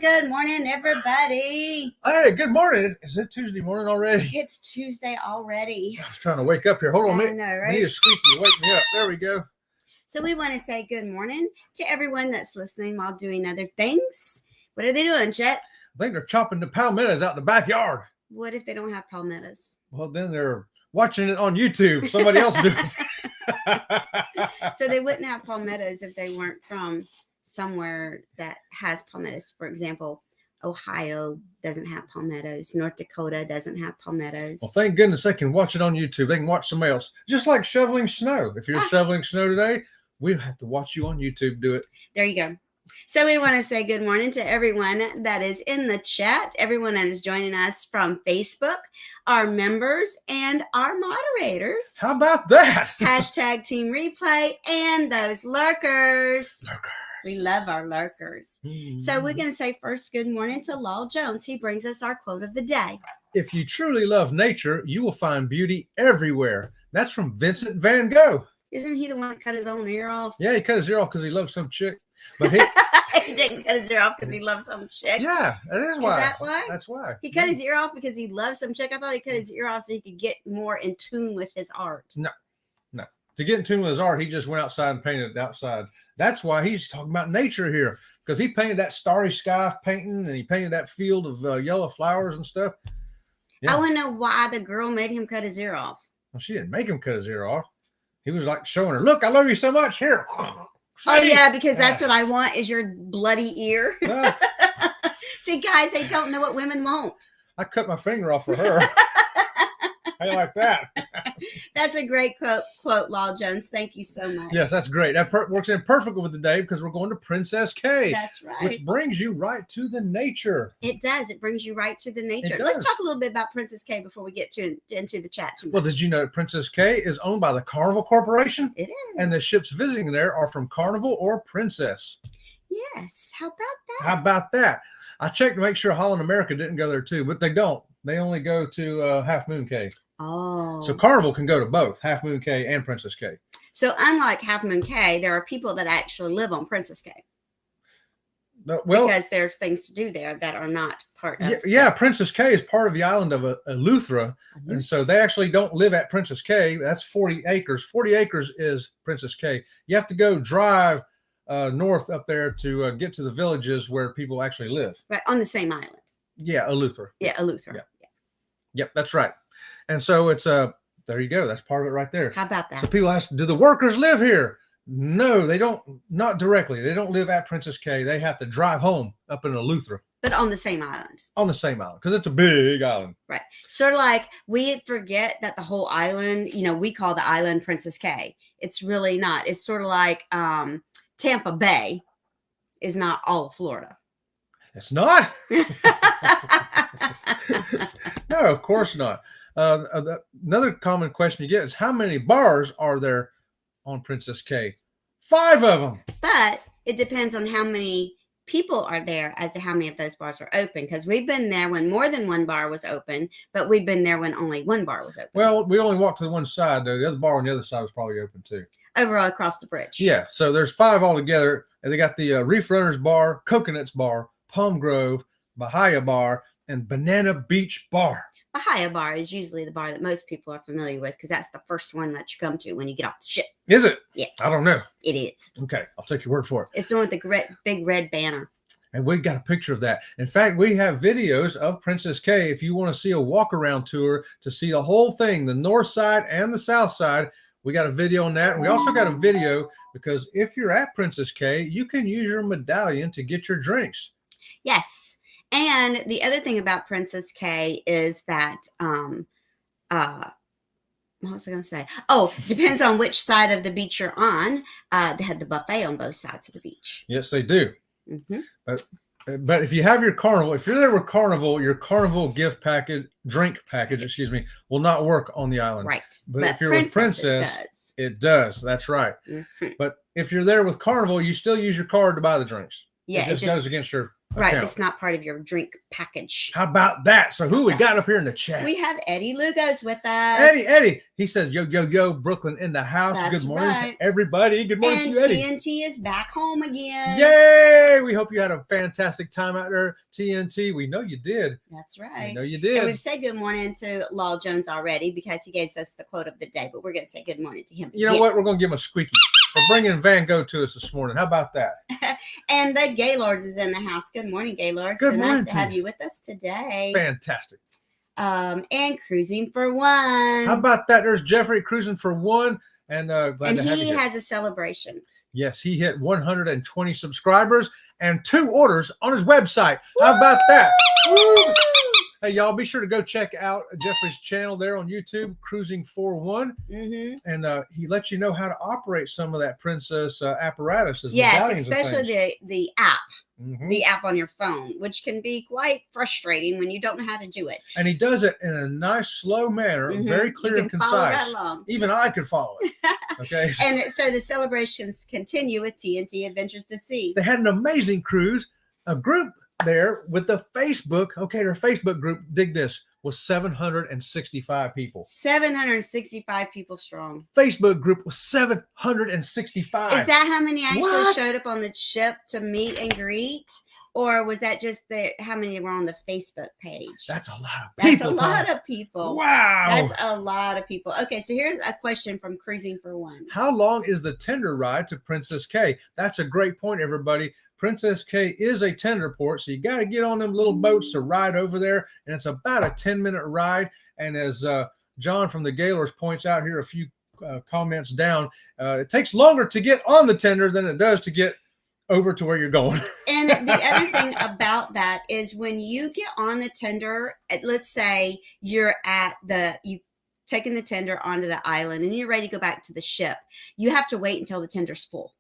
Good morning, everybody. Hey, good morning. Is it Tuesday morning already? It's Tuesday already. I was trying to wake up here. Hold on a minute. I know, right? I need a squeaky to wake me up. There we go. So we want to say good morning to everyone that's listening while doing other things. What are they doing, Chet? I think they're chopping the palmettos out in the backyard. What if they don't have palmettos? Well, then they're watching it on YouTube. Somebody else doing it. So they wouldn't have palmettos if they weren't from somewhere that has palmettos. For example, Ohio doesn't have palmettos. North Dakota doesn't have palmettos. Well, thank goodness they can watch it on YouTube. They can watch somebody else. Just like shoveling snow. If you're shoveling snow today, we have to watch you on YouTube do it. There you go. So we want to say good morning to everyone that is in the chat, everyone that is joining us from Facebook, our members, and our moderators. How about that? Hashtag Team Replay and those lurkers. We love our lurkers. Mm-hmm. So we're going to say first good morning to Lowell Jones. He brings us our quote of the day. If you truly love nature, you will find beauty everywhere. That's from Vincent van Gogh. Isn't he the one that cut his own ear off? Yeah, he cut his ear off because he loved some chick. But he didn't cut his ear off because he loved some chick. Yeah, that is why. Is that why? That's why. He cut his ear off because he loved some chick. I thought he cut his ear off so he could get more in tune with his art. No. To get in tune with his art, he just went outside and painted it outside. That's why he's talking about nature here, because he painted that starry sky painting and he painted that field of yellow flowers and stuff. Yeah. I want to know why the girl made him cut his ear off. Well, she didn't make him cut his ear off. He was like showing her, look, I love you so much. Here. Oh, yeah, because that's what I want is your bloody ear. See, guys, they don't know what women want. I cut my finger off for her. How you like that? That's a great quote, Lowell Jones. Thank you so much. Yes, that's great. That works in perfect with the day because we're going to Princess Cay. That's right. Which brings you right to the nature. It does. It brings you right to the nature. Let's talk a little bit about Princess Cay before we get into the chat. Well, did you know that Princess Cay is owned by the Carnival Corporation? It is. And the ships visiting there are from Carnival or Princess. Yes. How about that? How about that? I checked to make sure Holland America didn't go there too, but they don't. They only go to Half Moon Cay. Oh. So Carnival can go to both Half Moon Cay and Princess Cay. So unlike Half Moon Cay, there are people that actually live on Princess Cay. Well, because there's things to do there that are not part of. Yeah, Princess Cay is part of the island of Eleuthera, and so they actually don't live at Princess Cay. That's 40 acres. 40 acres is Princess Cay. You have to go drive north up there to get to the villages where people actually live. Right, on the same island. Yeah, Eleuthera. Yeah, Eleuthera. Yeah. Yep, that's right. And so it's there you go. That's part of it right there. How about that? So people ask, do the workers live here? No, they don't. Not directly. They don't live at Princess Cay. They have to drive home up in Eleuthera. But on the same island. On the same island, because it's a big island. Right. Sort of like we forget that the whole island, we call the island Princess Cay. It's really not. It's sort of like Tampa Bay is not all of Florida. It's not. No, of course not. Another common question you get is how many bars are there on Princess Cay? 5 of them. But it depends on how many people are there as to how many of those bars are open, because we've been there when more than one bar was open, but we've been there when only one bar was open. Well, we only walked to the one side, though. The other bar on the other side was probably open too. Overall across the bridge. Yeah, so there's 5 altogether, and they got the Reef Runners Bar, Coconuts Bar, Palm Grove, Bahia Bar, and Banana Beach Bar. Bahia Bar is usually the bar that most people are familiar with because that's the first one that you come to when you get off the ship. Is it? Yeah. I don't know. It is. Okay, I'll take your word for it. It's the one with the big red banner. And we got a picture of that. In fact, we have videos of Princess Cay. If you want to see a walk-around tour to see the whole thing, the north side and the south side, we got a video on that. And we also got a video because if you're at Princess Cay, you can use your medallion to get your drinks. Yes. And the other thing about Princess Cay is that, what was I going to say? Oh, depends on which side of the beach you're on. They have the buffet on both sides of the beach. Yes, they do. Mm-hmm. But if you have your Carnival, if you're there with Carnival, your Carnival drink package, will not work on the island. Right. But if you're with Princess, it does. That's right. Mm-hmm. But if you're there with Carnival, you still use your card to buy the drinks. Yeah. It just goes against your Right, account. it's not part of your drink package. How about that? So who we got up here in the chat? We have Eddie Lugos with us. Eddie. He says, yo, yo, yo, Brooklyn in the house. That's Good morning right. to everybody. Good morning And to you, Eddie. TNT is back home again. Yay! We hope you had a fantastic time out there, TNT. We know you did. That's right. We know you did. And we've said good morning to Law Jones already because he gave us the quote of the day, but we're going to say good morning to him. You know what? We're going to give him a squeaky. We're bringing Van Gogh to us this morning. How about that? And the Gaylords is in the house. Good morning, Gaylords. Good so morning nice to have you with us today. Fantastic. And Cruising for One. How about that? There's Jeffrey cruising for one. And glad and to have he you here. has a celebration. Yes, he hit 120 subscribers and 2 orders on his website. How about that? Woo! Hey, y'all, be sure to go check out Jeffrey's channel there on YouTube, Cruising for One. And he lets you know how to operate some of that Princess apparatus. Yes, especially the app. Mm-hmm. The app on your phone, which can be quite frustrating when you don't know how to do it. And he does it in a nice, slow manner, very clear and concise. Right, even I could follow it. Okay. And so the celebrations continue with TNT Adventures to Sea. They had an amazing cruise, a group there with the Facebook. Okay, their Facebook group, dig this, was 765 people. 765 people strong. Facebook group was 765. Is that how many actually showed up on the ship to meet and greet? Or was that just how many were on the Facebook page? That's a lot of people. That's a lot of people. Wow. That's a lot of people. Okay, so here's a question from Cruising for One. How long is the tender ride to Princess Cay? That's a great point, everybody. Princess Cay is a tender port, so you got to get on them little boats to ride over there, and it's about a 10-minute ride. And as John from the Gaylors points out here a few comments down, it takes longer to get on the tender than it does to get over to where you're going. And the other thing about that is when you get on the tender, let's say you've taken the tender onto the island and you're ready to go back to the ship, you have to wait until the tender's full.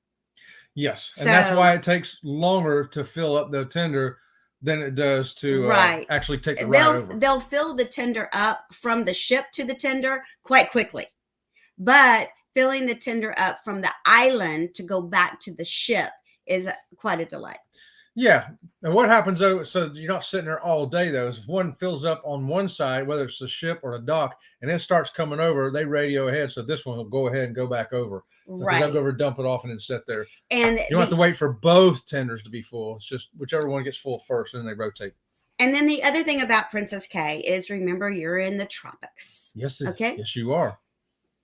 Yes, and that's why it takes longer to fill up the tender than it does to actually take the ride over. They'll fill the tender up from the ship to the tender quite quickly. But filling the tender up from the island to go back to the ship is quite a delay. Yeah. And what happens though, so you're not sitting there all day though, is if one fills up on one side, whether it's the ship or the dock, and it starts coming over, they radio ahead. So this one will go ahead and go back over. Right. They'll go over, dump it off, and then sit there. And you don't have to wait for both tenders to be full. It's just whichever one gets full first, and then they rotate. And then the other thing about Princess Cay is, remember, you're in the tropics. Yes. Okay. Yes, you are.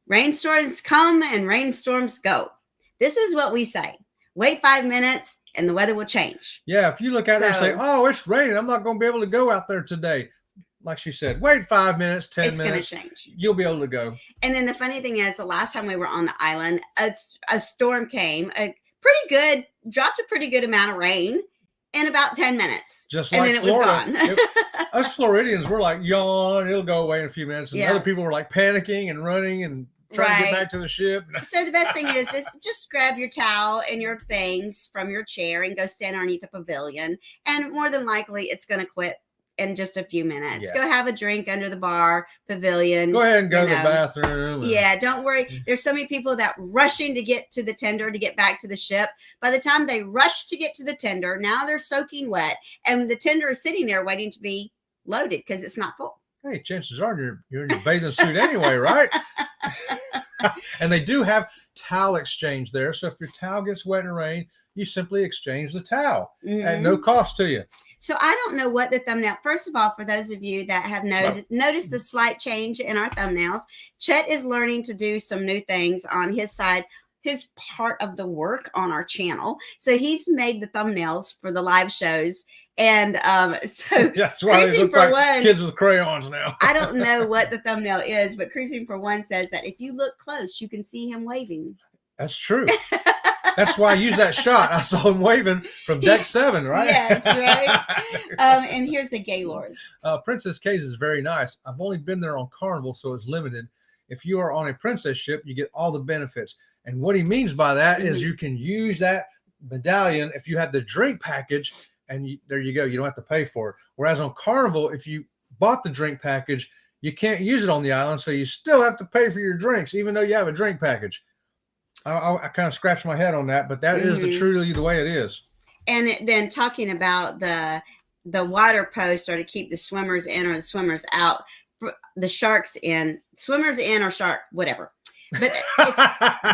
Rainstorms come and rainstorms go. This is what we say. Wait 5 minutes and the weather will change. Yeah, if you look at it and say, oh, it's raining, I'm not going to be able to go out there today. Like she said, wait 5 minutes, 10 minutes. It's going to change. You'll be able to go. And then the funny thing is, the last time we were on the island, a storm came, dropped a pretty good amount of rain in about 10 minutes. Just like and then Florida. It was gone. Us Floridians, we're like, yawn, it'll go away in a few minutes. And other people were like panicking and running and trying to get back to the ship. So the best thing is just grab your towel and your things from your chair and go stand underneath the pavilion. And more than likely, it's going to quit in just a few minutes. Yeah. Go have a drink under the bar pavilion. Go ahead and go to the bathroom. Yeah, don't worry. There's so many people that rushing to get to the tender to get back to the ship. By the time they rush to get to the tender, now they're soaking wet, and the tender is sitting there waiting to be loaded because it's not full. Hey, chances are you're in your bathing suit anyway, right? And they do have towel exchange there. So if your towel gets wet in the rain, you simply exchange the towel at no cost to you. So I don't know what the thumbnail, first of all, for those of you that have noticed a slight change in our thumbnails, Chet is learning to do some new things on his side, his part of the work on our channel. So he's made the thumbnails for the live shows. And so that's why they look like kids with crayons now. I don't know what the thumbnail is, but Cruising for One says that if you look close, you can see him waving. That's true. That's why I used that shot. I saw him waving from deck 7, right? Yes, right. And here's the Gaylords. Princess Cay's is very nice. I've only been there on Carnival, so it's limited. If you are on a princess ship, you get all the benefits. And what he means by that is you can use that medallion if you have the drink package, and there you go. You don't have to pay for it. Whereas on Carnival, if you bought the drink package, you can't use it on the island, so you still have to pay for your drinks, even though you have a drink package. I kind of scratched my head on that, but that is truly the way it is. And then talking about the water post are to keep the swimmers in or the swimmers out, the sharks in, swimmers in or shark, whatever. But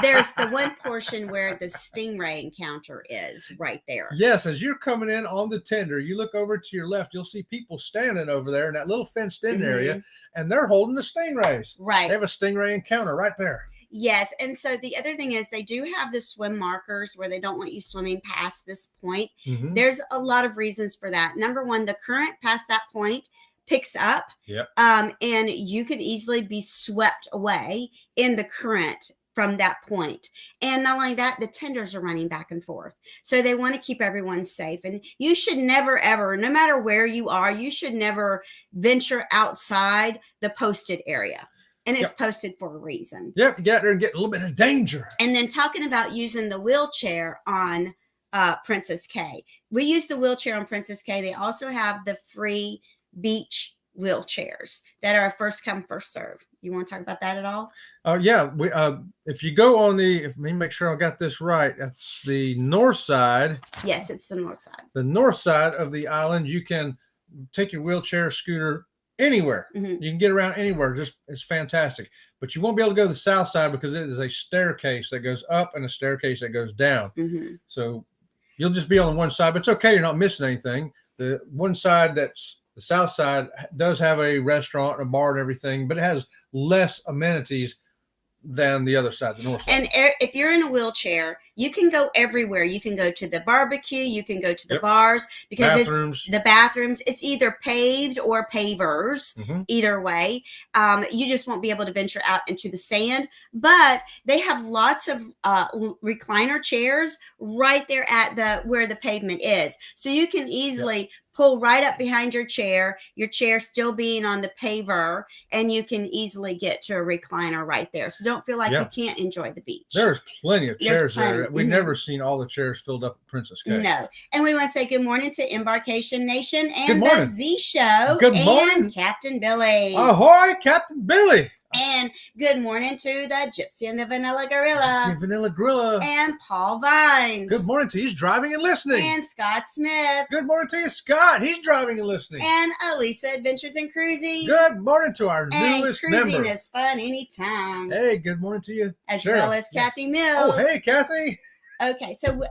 there's the one portion where the stingray encounter is right there. Yes, as you're coming in on the tender, you look over to your left, you'll see people standing over there in that little fenced-in area, and they're holding the stingrays. Right. They have a stingray encounter right there. Yes, and so the other thing is they do have the swim markers where they don't want you swimming past this point. There's a lot of reasons for that. Number one, the current past that point picks up, and you could easily be swept away in the current from that point. And not only that, the tenders are running back and forth. So they want to keep everyone safe. And you should never, ever, no matter where you are, you should never venture outside the posted area. And it's posted for a reason. Yep, get out there and get a little bit of danger. And then talking about using the wheelchair on Princess Cay. We use the wheelchair on Princess Cay. They also have the free beach wheelchairs that are first come, first serve. You want to talk about that at all? Yeah. We if you go on let me make sure I got this right. That's the north side. Yes, it's the north side. The north side of the island. You can take your wheelchair, scooter anywhere. You can get around anywhere. It's fantastic. But you won't be able to go to the south side because it is a staircase that goes up and a staircase that goes down. So you'll just be on one side, but it's okay. You're not missing anything. The one side that's the south side does have a restaurant, a bar, and everything, but it has less amenities than the other side, the north side. And if you're in a wheelchair, you can go everywhere. You can go to the barbecue, you can go to the bars, because it's the bathrooms. It's either paved or pavers, either way. You just won't be able to venture out into the sand, but they have lots of recliner chairs right there at where the pavement is. So you can easily pull right up behind your chair still being on the paver, and you can easily get to a recliner right there. So don't feel like you can't enjoy the beach. There's plenty of chairs there. We've never seen all the chairs filled up at Princess Cay. No. And we want to say good morning to Embarkation Nation and the Z Show. Good morning. And Captain Billy. Ahoy, Captain Billy. And good morning to the Gypsy and the Vanilla Gorilla. Gypsy and Vanilla Gorilla. And Paul Vines. Good morning to you. He's driving and listening. And Scott Smith. Good morning to you, Scott. He's driving and listening. And Elisa Adventures in Cruising. Good morning to our newest member. Cruising is fun anytime. Hey, good morning to you. As well as Kathy Mills. Oh, hey, Kathy. Okay, so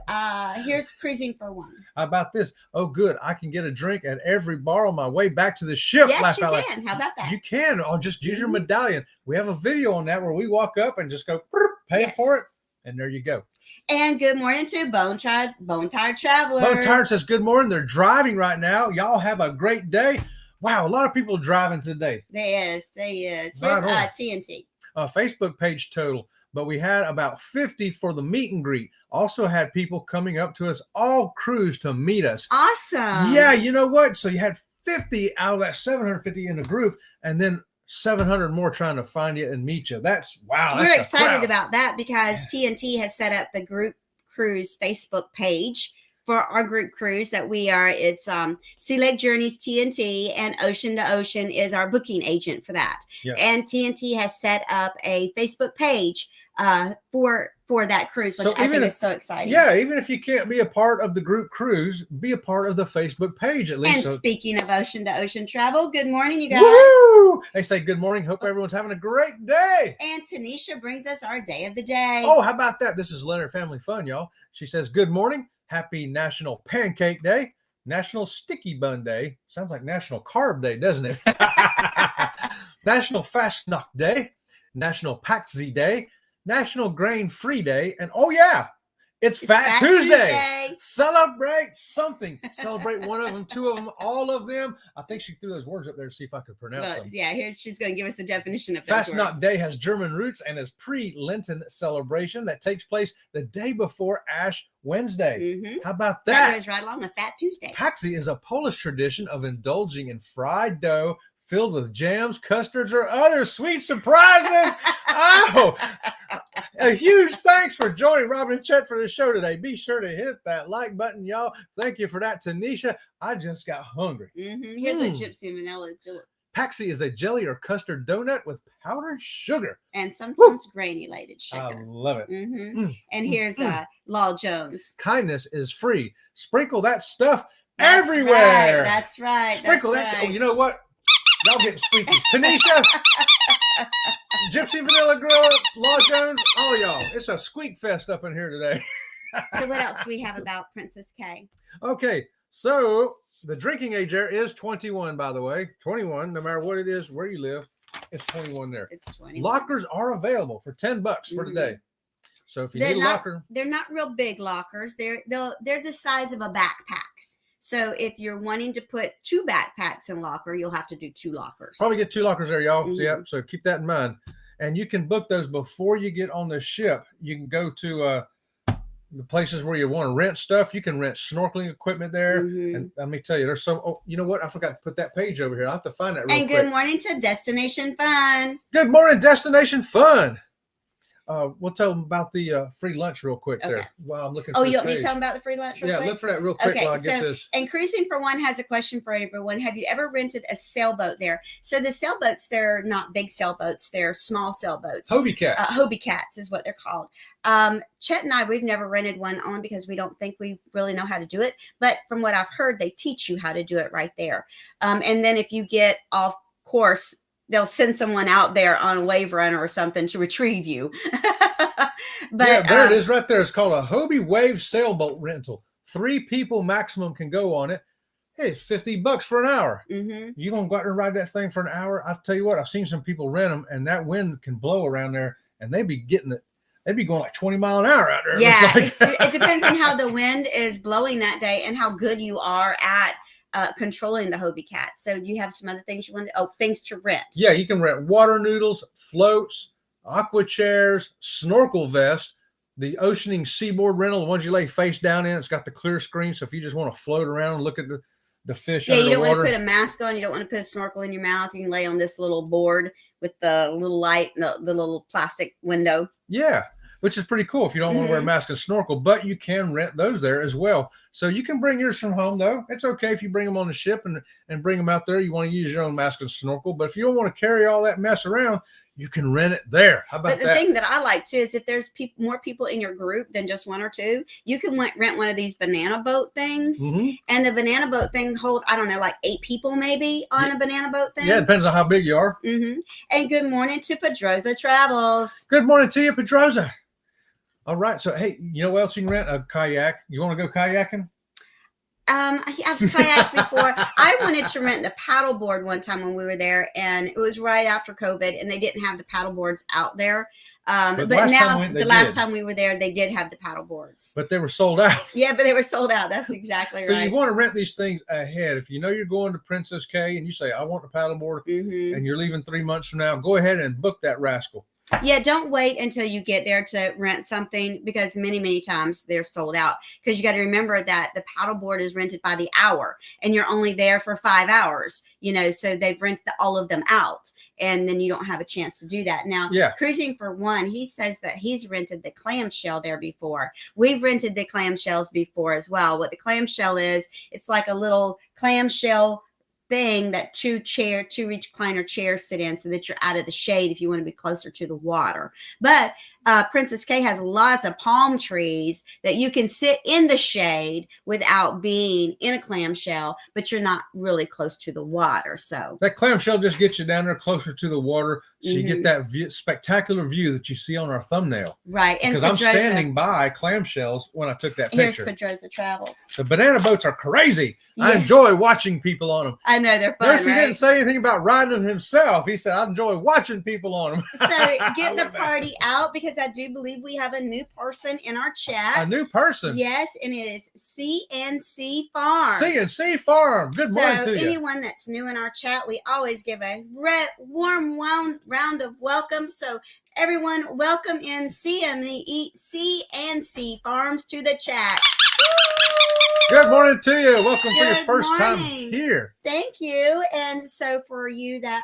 here's Cruising for One. How about this? Oh, good. I can get a drink at every bar on my way back to the ship. Yes, you can. How about that? You can. I'll just use your medallion. We have a video on that where we walk up and just go, pay for it, and there you go. And good morning to Bone Tired Travelers. Bone Tired says good morning. They're driving right now. Y'all have a great day. Wow, a lot of people driving today. They is. Here's TNT. Facebook page total. But we had about 50 for the meet and greet. Also had people coming up to us, all crews to meet us. Awesome. Yeah, you know what? So you had 50 out of that 750 in the group, and then 700 more trying to find you and meet you. That's wow. We're excited about that because TNT has set up the group cruise Facebook page for our group cruise that we are. It's Sea Lake Journeys TNT, and Ocean to Ocean is our booking agent for that. Yes. And TNT has set up a Facebook page for that cruise, which I think is so exciting. Yeah, even if you can't be a part of the group cruise, be a part of the Facebook page at least. And speaking of Ocean to Ocean travel, good morning, you guys. Woo! They say good morning. Hope everyone's having a great day. And Tanisha brings us our day of the day. Oh, how about that? This is Leonard Family Fun, y'all. She says, good morning. Happy National Pancake Day. National Sticky Bun Day. Sounds like National Carb Day, doesn't it? National Fast Knock Day. National Paxi Day. National Grain Free Day. And oh, yeah, it's Fat Tuesday. Celebrate something. Celebrate one of them, two of them, all of them. I think she threw those words up there to see if I could pronounce them. Yeah, here she's going to give us the definition of those Fast Knock Day has German roots and is pre-Lenten celebration that takes place the day before Ash Wednesday. How about that? That goes right along with Fat Tuesday. Paxi is a Polish tradition of indulging in fried dough filled with jams, custards, or other sweet surprises. Oh, a huge thanks for joining Robin and Chet for the show today. Be sure to hit that like button, y'all. Thank you for that, Tanisha. I just got hungry. Here's what Gypsy and Vanilla Paxi is a jelly or custard donut with powdered sugar. And sometimes granulated sugar. I love it. And here's Law Jones. Kindness is free. Sprinkle that stuff That's everywhere. Right, that's right. Sprinkle that's that. right. Oh, you know what? Y'all getting squeaky. Tanisha, Gypsy Vanilla Girl, Law Jones, all y'all. It's a squeak fest up in here today. So what else do we have about Princess Cay? Okay, so the drinking age there is 21, by the way. 21, no matter what it is, where you live, it's 21 there. It's 20. Lockers are available for $10 for today. So if you need a locker, they're not real big lockers. They're the size of a backpack. So if you're wanting to put 2 backpacks in locker, you'll have to do 2 lockers. Probably get 2 lockers there, y'all. Yep. So keep that in mind. And you can book those before you get on the ship. You can go to the places where you want to rent stuff. You can rent snorkeling equipment there. And let me tell you, there's some. Oh, you know what? I forgot to put that page over here. I'll have to find that real quick. And good morning to Destination Fun. Good morning, Destination Fun. We'll tell them about the free lunch real quick there while I'm looking for you want me to tell them about the free lunch real quick? Yeah, look for that real quick while I get this. And Cruising for One has a question for everyone. Have you ever rented a sailboat there? So the sailboats, they're not big sailboats. They're small sailboats. Hobie Cats. Hobie Cats is what they're called. Chet and I, we've never rented one only because we don't think we really know how to do it. But from what I've heard, they teach you how to do it right there. And then if you get off course, they'll send someone out there on a wave runner or something to retrieve you. But yeah, there it is right there. It's called a Hobie Wave sailboat rental. 3 people maximum can go on it. Hey, it's $50 for an hour. You gonna go out there and ride that thing for an hour? I'll tell you what, I've seen some people rent them, and that wind can blow around there, and they be getting it. They'd be going like 20 mile an hour out there. Yeah, it depends on how the wind is blowing that day and how good you are at controlling the Hobie Cat. So you have some other things you want to, things to rent. Yeah, you can rent water noodles, floats, aqua chairs, snorkel vest, the oceaning seaboard rental, the ones you lay face down in. It's got the clear screen, so if you just want to float around and look at the fish under the water. Yeah, you don't want to put a mask on. You don't want to put a snorkel in your mouth. You can lay on this little board with the little light, the little plastic window. Yeah, which is pretty cool if you don't want to wear a mask and snorkel, but you can rent those there as well. So you can bring yours from home, though. It's okay if you bring them on the ship and bring them out there. You want to use your own mask and snorkel, but if you don't want to carry all that mess around, you can rent it there. How about that? But the thing that I like, too, is if there's more people in your group than just 1 or 2, you can rent one of these banana boat things. And the banana boat thing hold, I don't know, like 8 people maybe on a banana boat thing. Yeah, it depends on how big you are. And good morning to Pedroza Travels. Good morning to you, Pedroza. All right. So, hey, you know what else you can rent? A kayak. You want to go kayaking? I've kayaked before. I wanted to rent the paddleboard one time when we were there, and it was right after COVID, and they didn't have the paddleboards out there. But now, the last time we were there, they did have the paddleboards. But they were sold out. Yeah, but they were sold out. That's exactly right. So you want to rent these things ahead. If you know you're going to Princess Cay and you say, I want the paddleboard, and you're leaving 3 months from now, go ahead and book that rascal. Yeah, don't wait until you get there to rent something, because many times they're sold out. Because you got to remember that the paddleboard is rented by the hour, and you're only there for 5 hours. So they've rented all of them out, and then you don't have a chance to do that. Now, Cruising for One, he says that he's rented the clamshell there before. We've rented the clamshells before as well. What the clamshell is, it's like a little clamshell thing that 2 recliner chairs sit in, so that you're out of the shade if you want to be closer to the water. But Princess Cay has lots of palm trees that you can sit in the shade without being in a clamshell, but you're not really close to the water. So that clamshell just gets you down there closer to the water, so you get that spectacular view that you see on our thumbnail. Right. Because I'm standing by clamshells when I took that picture. Here's Pedroza Travels. The banana boats are crazy. I enjoy watching people on them. I know, they're fun. Notice he didn't say anything about riding them himself. He said, I enjoy watching people on them. So get the party out, because I do believe we have a new person in our chat. A new person? Yes, and it is CNC Farms. CNC Farm. Good morning to you. So anyone that's new in our chat, we always give a warm round of welcome. So everyone, welcome in CNC Farms to the chat. Good morning to you. Welcome for your first morning. time here. Thank you. And so for you that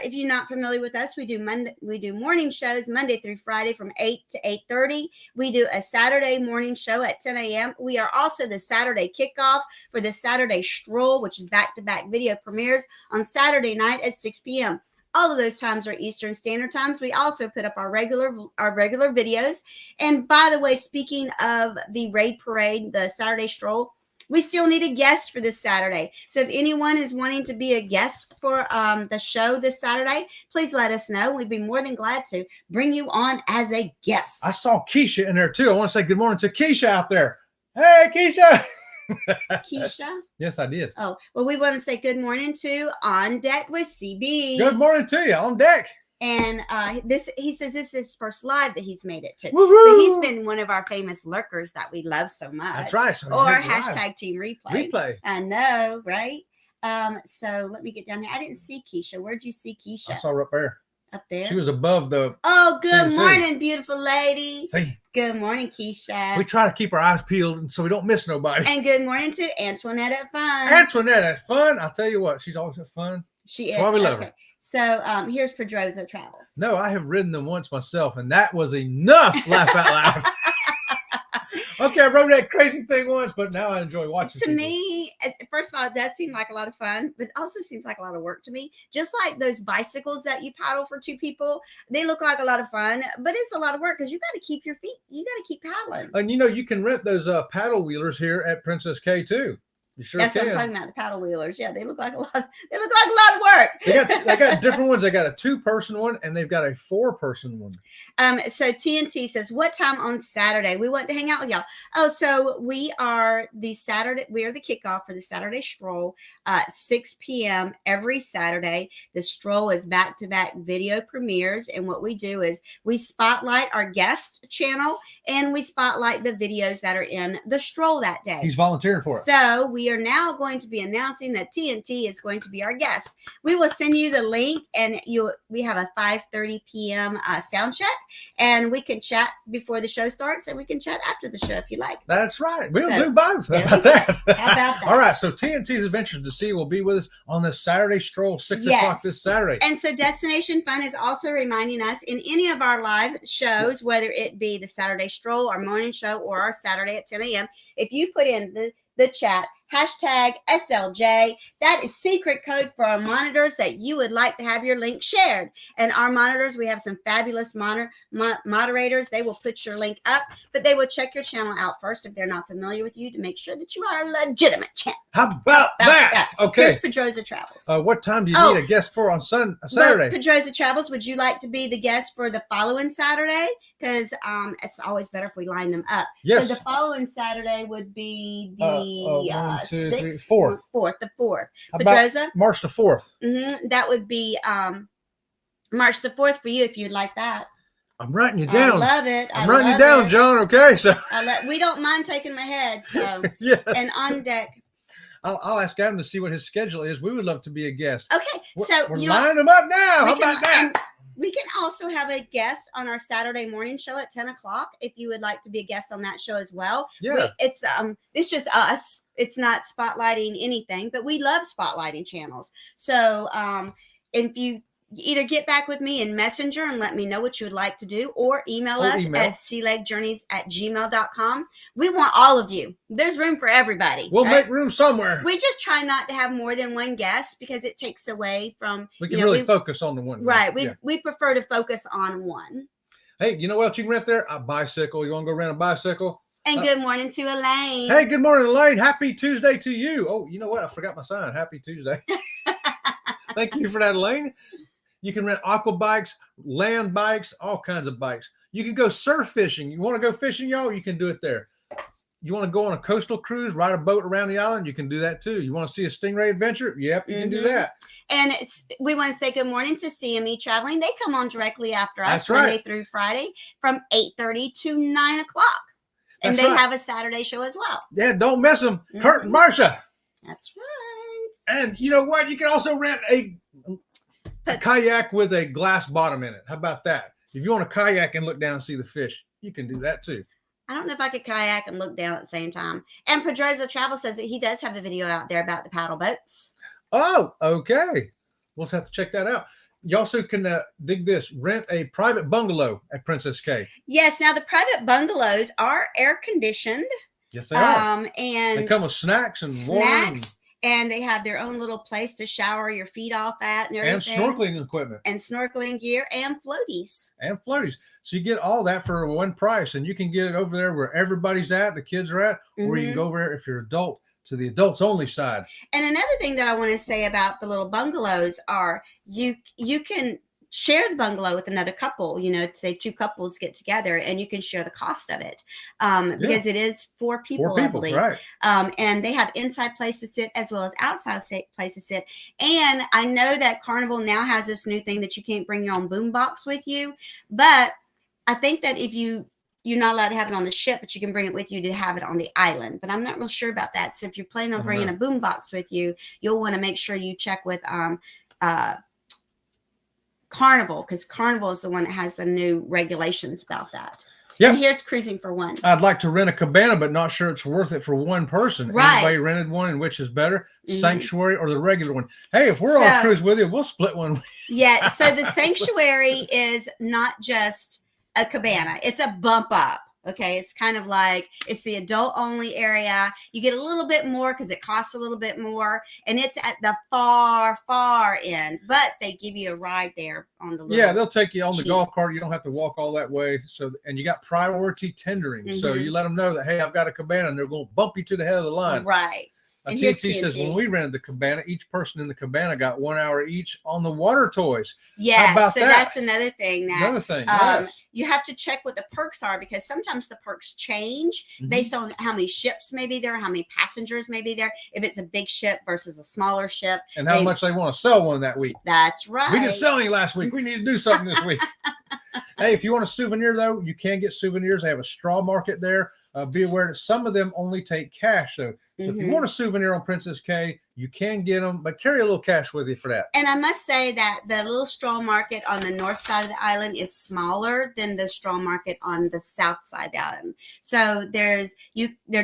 if you're not familiar with us, we do morning shows Monday through Friday from 8 to 8:30. We do a Saturday morning show at 10 a.m. We are also the Saturday kickoff for the Saturday Stroll, which is back-to-back video premieres on Saturday night at 6 p.m. All of those times are Eastern Standard Times. We also put up our regular videos. And by the way, speaking of the Raid Parade, the Saturday Stroll, we still need a guest for this Saturday. So if anyone is wanting to be a guest for the show this Saturday, please let us know. We'd be more than glad to bring you on as a guest. I saw Keisha in there too. I want to say good morning to Keisha out there. Hey, Keisha. Keisha? Yes, I did. Oh, well, we want to say good morning to On Deck with CB. Good morning to you. On deck. And he says this is his first live that he's made it to. Woo-hoo! So he's been one of our famous lurkers that we love so much. That's right. So or hashtag Team Replay. Replay. I know, right? So let me get down here. I didn't see Keisha. Where'd you see Keisha? I saw her up there. Up there? She was above the. Oh, good CNC. morning, beautiful lady. See? Good morning, Keisha. We try to keep our eyes peeled so we don't miss nobody. And good morning to Antoinette at Fun. Antoinette at Fun. I'll tell you what, she's always at fun. She That's is. why we love her. So here's Pedroza Travels. No, I have ridden them once myself, and that was enough. Laugh out loud. Okay, I rode that crazy thing once, but now I enjoy watching. To people. me, first of all, it does seem like a lot of fun, but it also seems like a lot of work to me. Just like those bicycles that you paddle for two people, they look like a lot of fun, but it's a lot of work because you got to keep your feet. You got to keep paddling. And you can rent those paddle wheelers here at Princess Cay too. You sure That's can. what I'm talking about. The paddle wheelers. Yeah, they look like a lot. They look like a lot of work. They got different ones. They got a 2-person one, and they've got a 4-person one. So TNT says, what time on Saturday? We want to hang out with y'all. Oh, so we are the kickoff for the Saturday Stroll, 6 p.m. every Saturday. The Stroll is back-to-back video premieres. And what we do is we spotlight our guest channel and we spotlight the videos that are in the Stroll that day. He's volunteering for it. So we are now going to be announcing that TNT is going to be our guest. We will send you the link, and we have a 5:30 p.m. Sound check, and we can chat before the show starts, and we can chat after the show if you like. That's right. We'll do both. How about that? All right. So TNT's Adventures to Sea will be with us on the Saturday Stroll, 6 o'clock this Saturday. And so Destination Fun is also reminding us in any of our live shows, whether it be the Saturday Stroll, our morning show, or our Saturday at 10 a.m., if you put in the chat hashtag SLJ, that is secret code for our monitors that you would like to have your link shared. And our monitors, we have some fabulous moderators. They will put your link up, but they will check your channel out first if they're not familiar with you to make sure that you are a legitimate channel. How about that? Okay. Here's Pedroza Travels. What time do you need a guest for on Saturday? Pedroza Travels, would you like to be the guest for the following Saturday? Because it's always better if we line them up. Yes. So the following Saturday would be the 4th. The 4th. How about Pedroza? March the 4th. That would be March the 4th for you if you'd like that. I'm writing you down. I love it. I'm writing you down, John. Okay, so we don't mind taking my head. So yes. And on deck. I'll ask Adam to see what his schedule is. We would love to be a guest. Okay, so we're lining them up now. How about that? We can also have a guest on our Saturday morning show at 10 o'clock if you would like to be a guest on that show as well. Yeah. It's just us. It's not spotlighting anything, but we love spotlighting channels. So if you either get back with me in Messenger and let me know what you would like to do, or email us at sealegjourneys@gmail.com. We want all of you. There's room for everybody. We'll make room somewhere. We just try not to have more than one guest because it takes away from. We can really focus on the one. Right. We prefer to focus on one. Hey, you know what else you can rent there? A bicycle. You want to go rent a bicycle? And good morning to Elaine. Hey, good morning, Elaine. Happy Tuesday to you. Oh, you know what? I forgot my sign. Happy Tuesday. Thank you for that, Elaine. You can rent aqua bikes, land bikes, all kinds of bikes. You can go surf fishing. You want to go fishing, y'all? You can do it there. You want to go on a coastal cruise, ride a boat around the island? You can do that too. You want to see a stingray adventure? Yep, you can do that. And we want to say good morning to CME Traveling. They come on directly after us. That's right. Monday through Friday from 8:30 to 9 o'clock. And they have a Saturday show as well. Yeah, don't miss them. Kurt and Marsha. That's right. And you know what? You can also rent a kayak with a glass bottom in it. How about that? If you want to kayak and look down and see the fish, you can do that too. I don't know if I could kayak and look down at the same time. And Pedroza Travel says that he does have a video out there about the paddle boats. Oh, okay. We'll have to check that out. You also can dig this, rent a private bungalow at Princess Cay. Yes. Now the private bungalows are air conditioned. Yes, they are. And They come with snacks and water and they have their own little place to shower your feet off at and everything. and snorkeling equipment. And snorkeling gear and floaties. So you get all that for one price, and you can get it over there where everybody's at, the kids are at, or you can go over there if you're adult to the adults only side. And another thing that I want to say about the little bungalows are you can share the bungalow with another couple, say 2 couples get together and you can share the cost of it because it is 4 people, I believe. Right. And they have inside place to sit as well as outside place to sit. And I know that Carnival now has this new thing that you can't bring your own boombox with you, but I think that if you're not allowed to have it on the ship, but you can bring it with you to have it on the island. But I'm not real sure about that. So if you're planning on bringing a boombox with you, you'll want to make sure you check with Carnival, because Carnival is the one that has the new regulations about that. Yeah. And here's cruising for one. I'd like to rent a cabana, but not sure it's worth it for one person. Right. Anybody rented one, and which is better, Sanctuary or the regular one? Hey, if we're on a cruise with you, we'll split one. Yeah. So the Sanctuary is not just a cabana; it's a bump up. Okay, it's kind of like it's the adult only area. You get a little bit more because it costs a little bit more, and it's at the far end. But they give you a ride there on the little they'll take you on the golf cart. You don't have to walk all that way. So, and you got priority tendering. So you let them know that, hey, I've got a cabana, and they're going to bump you to the head of the line. Right. TNT says when we rented the cabana, each person in the cabana got 1 hour each on the water toys. Yeah, so that's another thing. Yes. You have to check what the perks are, because sometimes the perks change based on how many ships may be there, how many passengers may be there, if it's a big ship versus a smaller ship. And how much they want to sell one that week. That's right. We didn't sell any last week. We need to do something this week. Hey, if you want a souvenir, though, you can get souvenirs. They have a straw market there. Be aware that some of them only take cash, though. So if you want a souvenir on Princess Cay, you can get them, but carry a little cash with you for that. And I must say that the little straw market on the north side of the island is smaller than the straw market on the south side of the island. So they're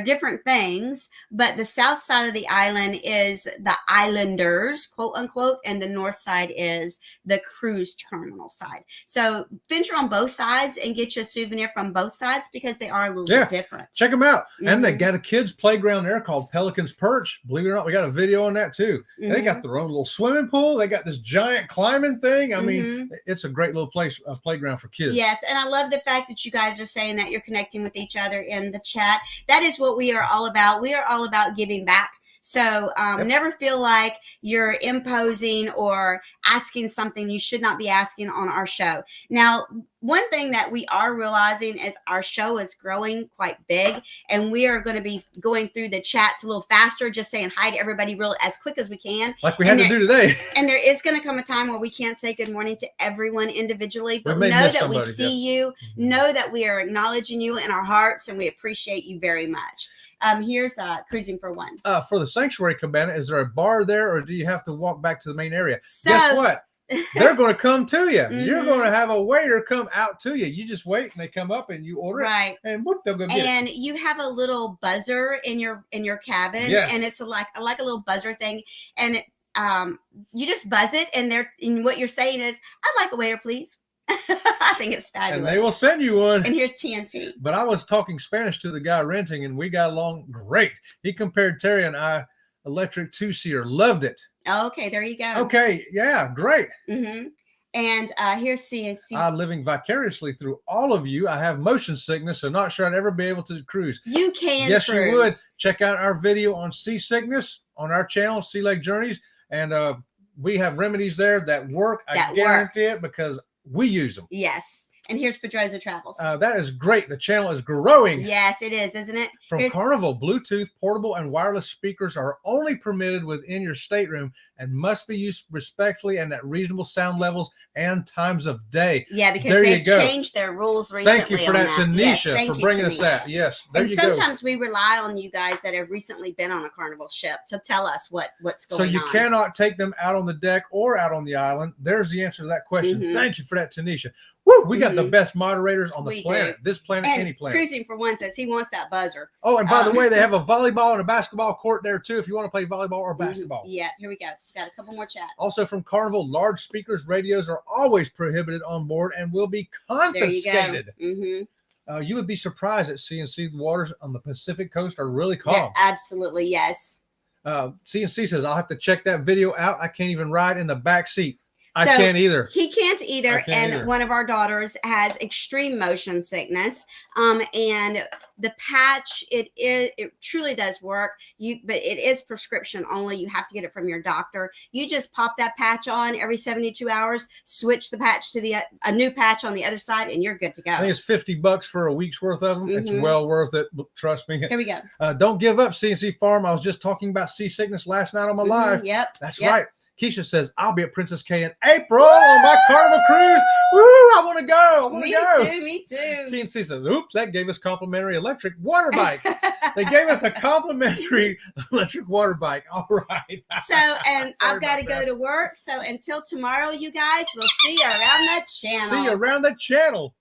different things, but the south side of the island is the islanders, quote unquote, and the north side is the cruise terminal side. So venture on both sides and get you a souvenir from both sides, because they are a little bit different. Check them out. And they got a kids playground there called Pelican's Perch. Believe it or not, we got a video on that too. They got their own little swimming pool. They got this giant climbing thing. I mean, it's a great little place, a playground for kids. Yes, and I love the fact that you guys are saying that you're connecting with each other in the chat. That is what we are all about. We are all about giving back. So never feel like you're imposing or asking something you should not be asking on our show. Now, one thing that we are realizing is our show is growing quite big, and we are going to be going through the chats a little faster, just saying hi to everybody real as quick as we can. Like we had to do today. And there is going to come a time where we can't say good morning to everyone individually, but know that we see you, know that we are acknowledging you in our hearts, and we appreciate you very much. Here's cruising for one. For the Sanctuary cabana, is there a bar there, or do you have to walk back to the main area? Guess what? They're going to come to you. You're going to have a waiter come out to you. You just wait, and they come up, and you order it, and whoop, they'll go get it. And you have a little buzzer in your cabin, and it's like a little buzzer thing, and you just buzz it, and what you're saying is, "I'd like a waiter, please." I think it's fabulous. And they will send you one. And here's TNT. But I was talking Spanish to the guy renting, and we got along great. He compared Terry and I electric 2-seater. Loved it. Okay, there you go. Okay, yeah, great. And here's CNC. I'm living vicariously through all of you. I have motion sickness, so not sure I'd ever be able to cruise. You can Yes, cruise. You would. Check out our video on seasickness on our channel, Sea Lake Journeys, and we have remedies there that work. I guarantee it, because we use them. Yes. And here's Pedroza Travels. That is great. The channel is growing. Yes, it is, isn't it? From Carnival, Bluetooth, portable, and wireless speakers are only permitted within your stateroom and must be used respectfully and at reasonable sound levels and times of day. Yeah, because they've changed their rules recently. Thank you for that, Tanisha, for bringing us that. Yes, there you go. And sometimes we rely on you guys that have recently been on a Carnival ship to tell us what's going on. So you cannot take them out on the deck or out on the island. There's the answer to that question. Thank you for that, Tanisha. Woo, we got the best moderators on the We planet. do. This planet, And any planet. Cruising for one says he wants that buzzer. Oh, and by the way, they have a volleyball and a basketball court there too if you want to play volleyball or basketball. Yeah, here we go. Got a couple more chats. Also from Carnival, large speakers, radios are always prohibited on board and will be confiscated. There you go. You would be surprised at CNC. The waters on the Pacific coast are really calm. Yeah, absolutely, yes. CNC says, I'll have to check that video out. I can't even ride in the back seat. I So, can't either. He can't either. I can't either. One of our daughters has extreme motion sickness. And the patch, it truly does work. But it is prescription only. You have to get it from your doctor. You just pop that patch on every 72 hours, switch the patch to a new patch on the other side, and you're good to go. I think it's $50 for a week's worth of them. It's well worth it. Trust me. Here we go. Don't give up, CNC Farm. I was just talking about seasickness last night on my live. Yep. That's right. Keisha says, I'll be at Princess Cay in April on my Carnival cruise. Woo! I want to go. I want to go. Me too. CNC says, oops, that gave us complimentary electric water bike. They gave us a complimentary electric water bike. All right. So, and I've got to go to work. So until tomorrow, you guys, we'll see you around the channel. See you around the channel.